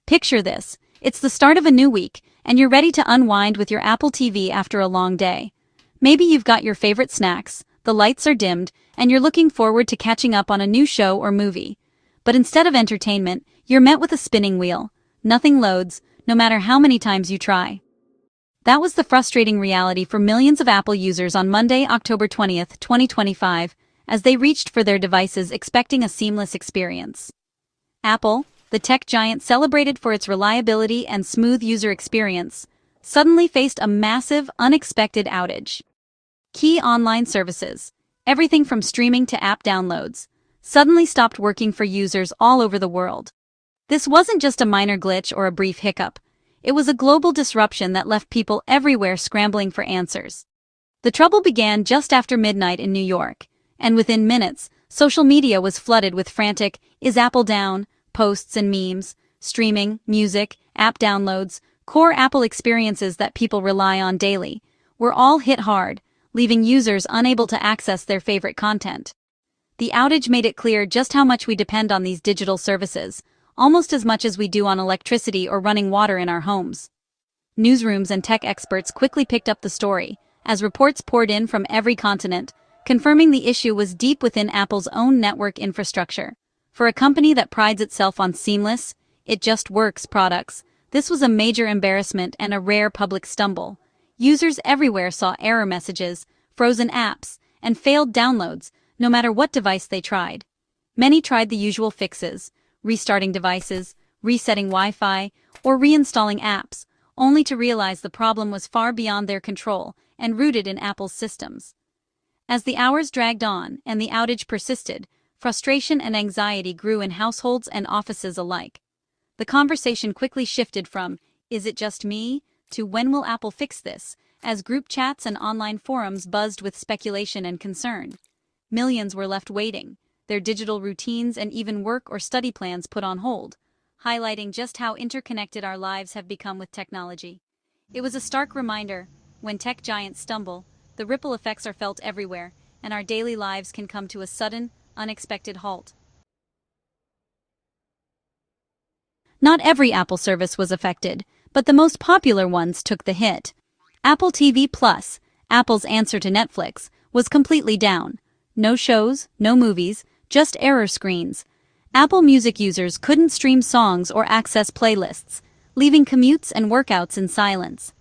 Picture this. It's the start of a new week, and you're ready to unwind with your Apple TV after a long day. Maybe you've got your favorite snacks, the lights are dimmed, and you're looking forward to catching up on a new show or movie. But instead of entertainment, you're met with a spinning wheel. Nothing loads, no matter how many times you try. That was the frustrating reality for millions of Apple users on Monday, October 20th, 2025, as they reached for their devices expecting a seamless experience. Apple, the tech giant celebrated for its reliability and smooth user experience, suddenly faced a massive, unexpected outage. Key online services, everything from streaming to app downloads, suddenly stopped working for users all over the world. This wasn't just a minor glitch or a brief hiccup. It was a global disruption that left people everywhere scrambling for answers. The trouble began just after midnight in New York, and within minutes, social media was flooded with frantic, "Is Apple down?" posts and memes. Streaming, music, app downloads, core Apple experiences that people rely on daily, were all hit hard, leaving users unable to access their favorite content. The outage made it clear just how much we depend on these digital services, almost as much as we do on electricity or running water in our homes. Newsrooms and tech experts quickly picked up the story, as reports poured in from every continent, confirming the issue was deep within Apple's own network infrastructure. For a company that prides itself on seamless, it just works products, this was a major embarrassment and a rare public stumble. Users everywhere saw error messages, frozen apps, and failed downloads, no matter what device they tried. Many tried the usual fixes, restarting devices, resetting Wi-Fi, or reinstalling apps, only to realize the problem was far beyond their control and rooted in Apple's systems. As the hours dragged on and the outage persisted, frustration and anxiety grew in households and offices alike. The conversation quickly shifted from, "Is it just me?" to "When will Apple fix this?" as group chats and online forums buzzed with speculation and concern. Millions were left waiting, their digital routines and even work or study plans put on hold, highlighting just how interconnected our lives have become with technology. It was a stark reminder, when tech giants stumble, the ripple effects are felt everywhere, and our daily lives can come to a sudden, unexpected halt. Not every Apple service was affected, but the most popular ones took the hit. Apple TV Plus, Apple's answer to Netflix, was completely down. No shows, no movies, just error screens. Apple Music users couldn't stream songs or access playlists, leaving commutes and workouts in silence.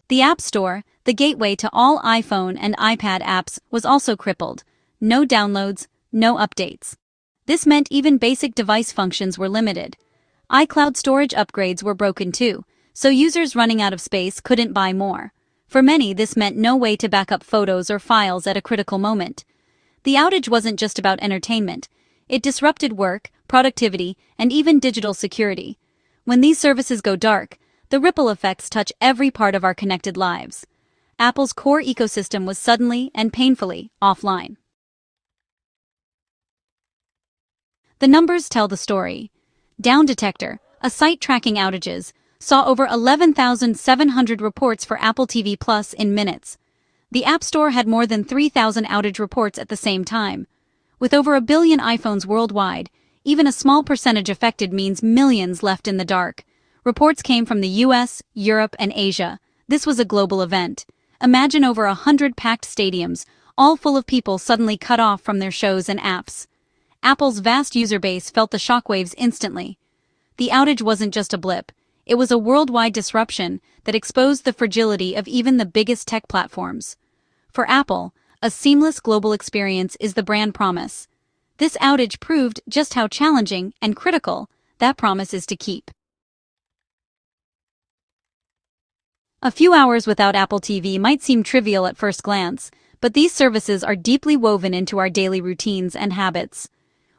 The App Store, the gateway to all iPhone and iPad apps, was also crippled. No downloads, no updates. This meant even basic device functions were limited. iCloud storage upgrades were broken too, so users running out of space couldn't buy more. For many, this meant no way to back up photos or files at a critical moment. The outage wasn't just about entertainment. It disrupted work, productivity, and even digital security. When these services go dark, the ripple effects touch every part of our connected lives. Apple's core ecosystem was suddenly and painfully offline. The numbers tell the story. Downdetector, a site tracking outages, saw over 11,700 reports for Apple TV Plus in minutes. The App Store had more than 3,000 outage reports at the same time. With over 1 billion iPhones worldwide, even a small percentage affected means millions left in the dark. Reports came from the US, Europe, and Asia. This was a global event. Imagine over 100 packed stadiums, all full of people suddenly cut off from their shows and apps. Apple's vast user base felt the shockwaves instantly. The outage wasn't just a blip. It was a worldwide disruption that exposed the fragility of even the biggest tech platforms. For Apple, a seamless global experience is the brand promise. This outage proved just how challenging and critical that promise is to keep. A few hours without Apple TV might seem trivial at first glance, but these services are deeply woven into our daily routines and habits.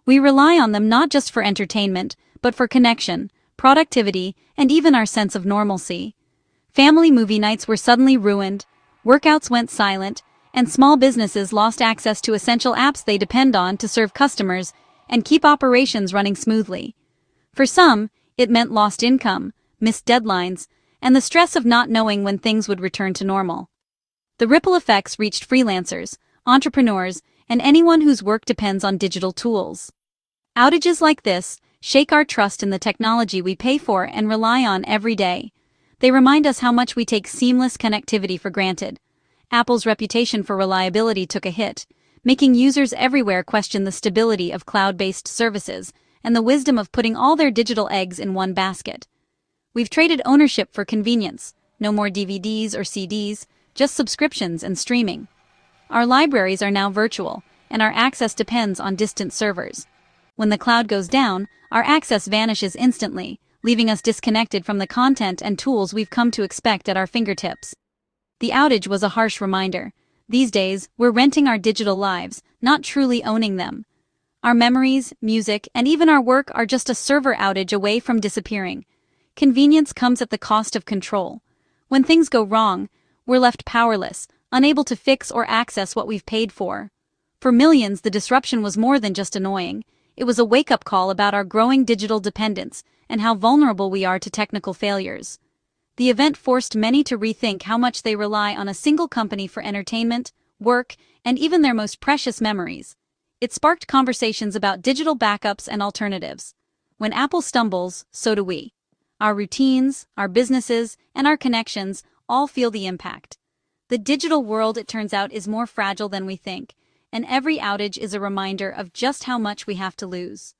We rely on them not just for entertainment, but for connection, productivity, and even our sense of normalcy. Family movie nights were suddenly ruined, workouts went silent, and small businesses lost access to essential apps they depend on to serve customers and keep operations running smoothly. For some, it meant lost income, missed deadlines, and the stress of not knowing when things would return to normal. The ripple effects reached freelancers, entrepreneurs, and anyone whose work depends on digital tools. Outages like this shake our trust in the technology we pay for and rely on every day. They remind us how much we take seamless connectivity for granted. Apple's reputation for reliability took a hit, making users everywhere question the stability of cloud-based services and the wisdom of putting all their digital eggs in one basket. We've traded ownership for convenience. No more DVDs or CDs, just subscriptions and streaming. Our libraries are now virtual, and our access depends on distant servers. When the cloud goes down, our access vanishes instantly, leaving us disconnected from the content and tools we've come to expect at our fingertips. The outage was a harsh reminder. These days, we're renting our digital lives, not truly owning them. Our memories, music, and even our work are just a server outage away from disappearing. Convenience comes at the cost of control. When things go wrong, we're left powerless, unable to fix or access what we've paid for. For millions, the disruption was more than just annoying. It was a wake-up call about our growing digital dependence and how vulnerable we are to technical failures. The event forced many to rethink how much they rely on a single company for entertainment, work, and even their most precious memories. It sparked conversations about digital backups and alternatives. When Apple stumbles, so do we. Our routines, our businesses, and our connections all feel the impact. The digital world, it turns out, is more fragile than we think, and every outage is a reminder of just how much we have to lose.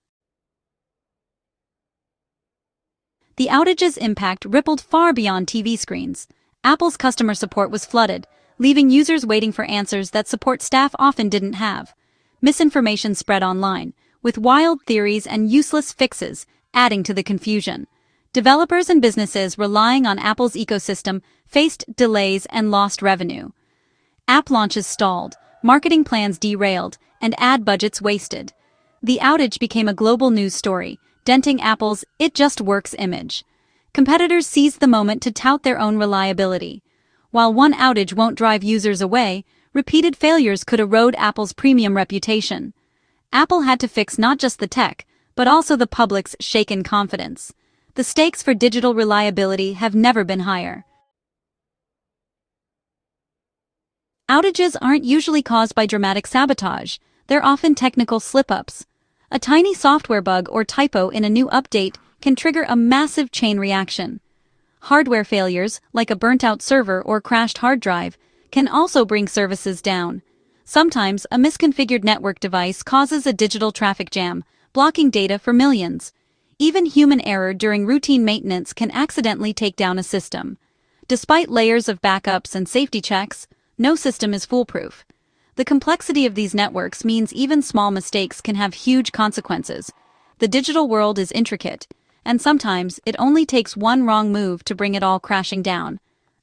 The outage's impact rippled far beyond TV screens. Apple's customer support was flooded, leaving users waiting for answers that support staff often didn't have. Misinformation spread online, with wild theories and useless fixes adding to the confusion. Developers and businesses relying on Apple's ecosystem faced delays and lost revenue. App launches stalled, marketing plans derailed, and ad budgets wasted. The outage became a global news story, denting Apple's "It Just Works" image. Competitors seized the moment to tout their own reliability. While one outage won't drive users away, repeated failures could erode Apple's premium reputation. Apple had to fix not just the tech, but also the public's shaken confidence. The stakes for digital reliability have never been higher. Outages aren't usually caused by dramatic sabotage. They're often technical slip-ups. A tiny software bug or typo in a new update can trigger a massive chain reaction. Hardware failures, like a burnt-out server or crashed hard drive, can also bring services down. Sometimes, a misconfigured network device causes a digital traffic jam, blocking data for millions. Even human error during routine maintenance can accidentally take down a system. Despite layers of backups and safety checks, no system is foolproof. The complexity of these networks means even small mistakes can have huge consequences. The digital world is intricate, and sometimes it only takes one wrong move to bring it all crashing down.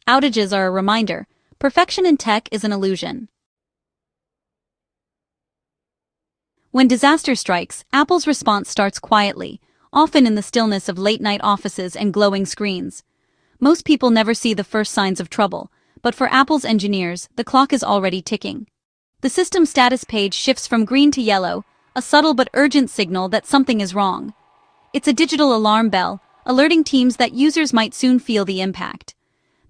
Outages are a reminder: perfection in tech is an illusion. When disaster strikes, Apple's response starts quietly, often in the stillness of late-night offices and glowing screens. Most people never see the first signs of trouble, but for Apple's engineers, the clock is already ticking. The system status page shifts from green to yellow, a subtle but urgent signal that something is wrong. It's a digital alarm bell, alerting teams that users might soon feel the impact.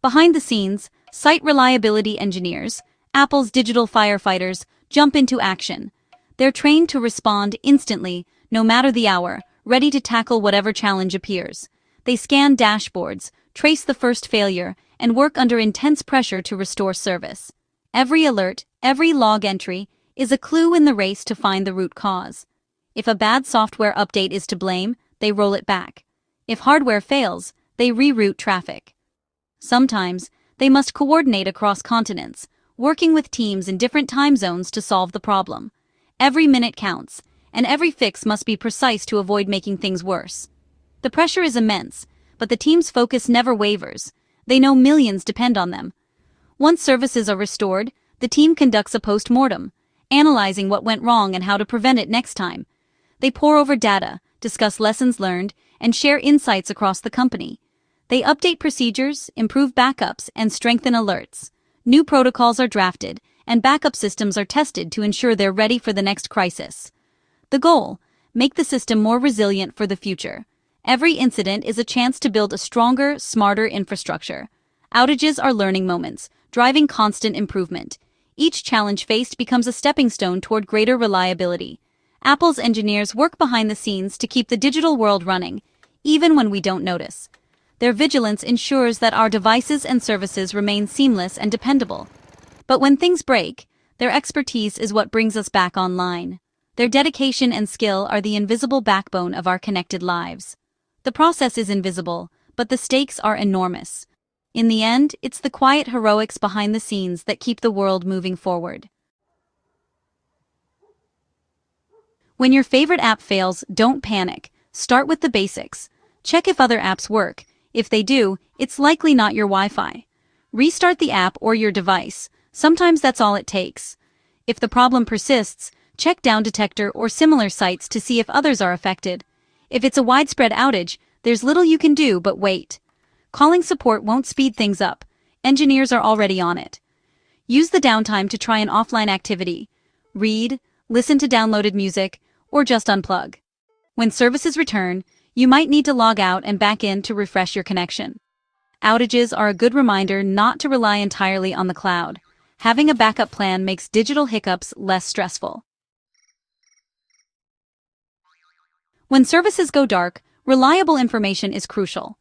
Behind the scenes, site reliability engineers, Apple's digital firefighters, jump into action. They're trained to respond instantly, no matter the hour, ready to tackle whatever challenge appears. They scan dashboards, trace the first failure, and work under intense pressure to restore service. Every alert, every log entry, is a clue in the race to find the root cause. If a bad software update is to blame, they roll it back. If hardware fails, they reroute traffic. Sometimes, they must coordinate across continents, working with teams in different time zones to solve the problem. Every minute counts, and every fix must be precise to avoid making things worse. The pressure is immense, but the team's focus never wavers. They know millions depend on them. Once services are restored, the team conducts a post-mortem, analyzing what went wrong and how to prevent it next time. They pore over data, discuss lessons learned, and share insights across the company. They update procedures, improve backups, and strengthen alerts. New protocols are drafted, and backup systems are tested to ensure they're ready for the next crisis. The goal: make the system more resilient for the future. Every incident is a chance to build a stronger, smarter infrastructure. Outages are learning moments, driving constant improvement. Each challenge faced becomes a stepping stone toward greater reliability. Apple's engineers work behind the scenes to keep the digital world running, even when we don't notice. Their vigilance ensures that our devices and services remain seamless and dependable. But when things break, their expertise is what brings us back online. Their dedication and skill are the invisible backbone of our connected lives. The process is invisible, but the stakes are enormous. In the end, it's the quiet heroics behind the scenes that keep the world moving forward. When your favorite app fails, don't panic. Start with the basics. Check if other apps work. If they do, it's likely not your Wi-Fi. Restart the app or your device. Sometimes that's all it takes. If the problem persists, check Downdetector or similar sites to see if others are affected. If it's a widespread outage, there's little you can do but wait. Calling support won't speed things up. Engineers are already on it. Use the downtime to try an offline activity. Read, listen to downloaded music, or just unplug. When services return, you might need to log out and back in to refresh your connection. Outages are a good reminder not to rely entirely on the cloud. Having a backup plan makes digital hiccups less stressful. When services go dark, reliable information is crucial.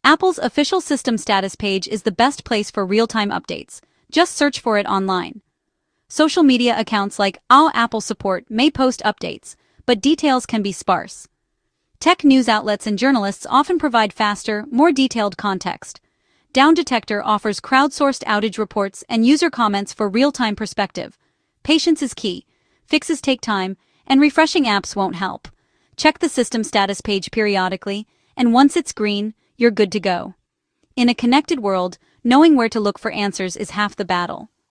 Apple's official system status page is the best place for real-time updates. Just search for it online. Social media accounts like Apple Support may post updates, but details can be sparse. Tech news outlets and journalists often provide faster, more detailed context. Downdetector offers crowdsourced outage reports and user comments for real-time perspective. Patience is key. Fixes take time, and refreshing apps won't help. Check the system status page periodically, and once it's green, you're good to go. In a connected world, knowing where to look for answers is half the battle.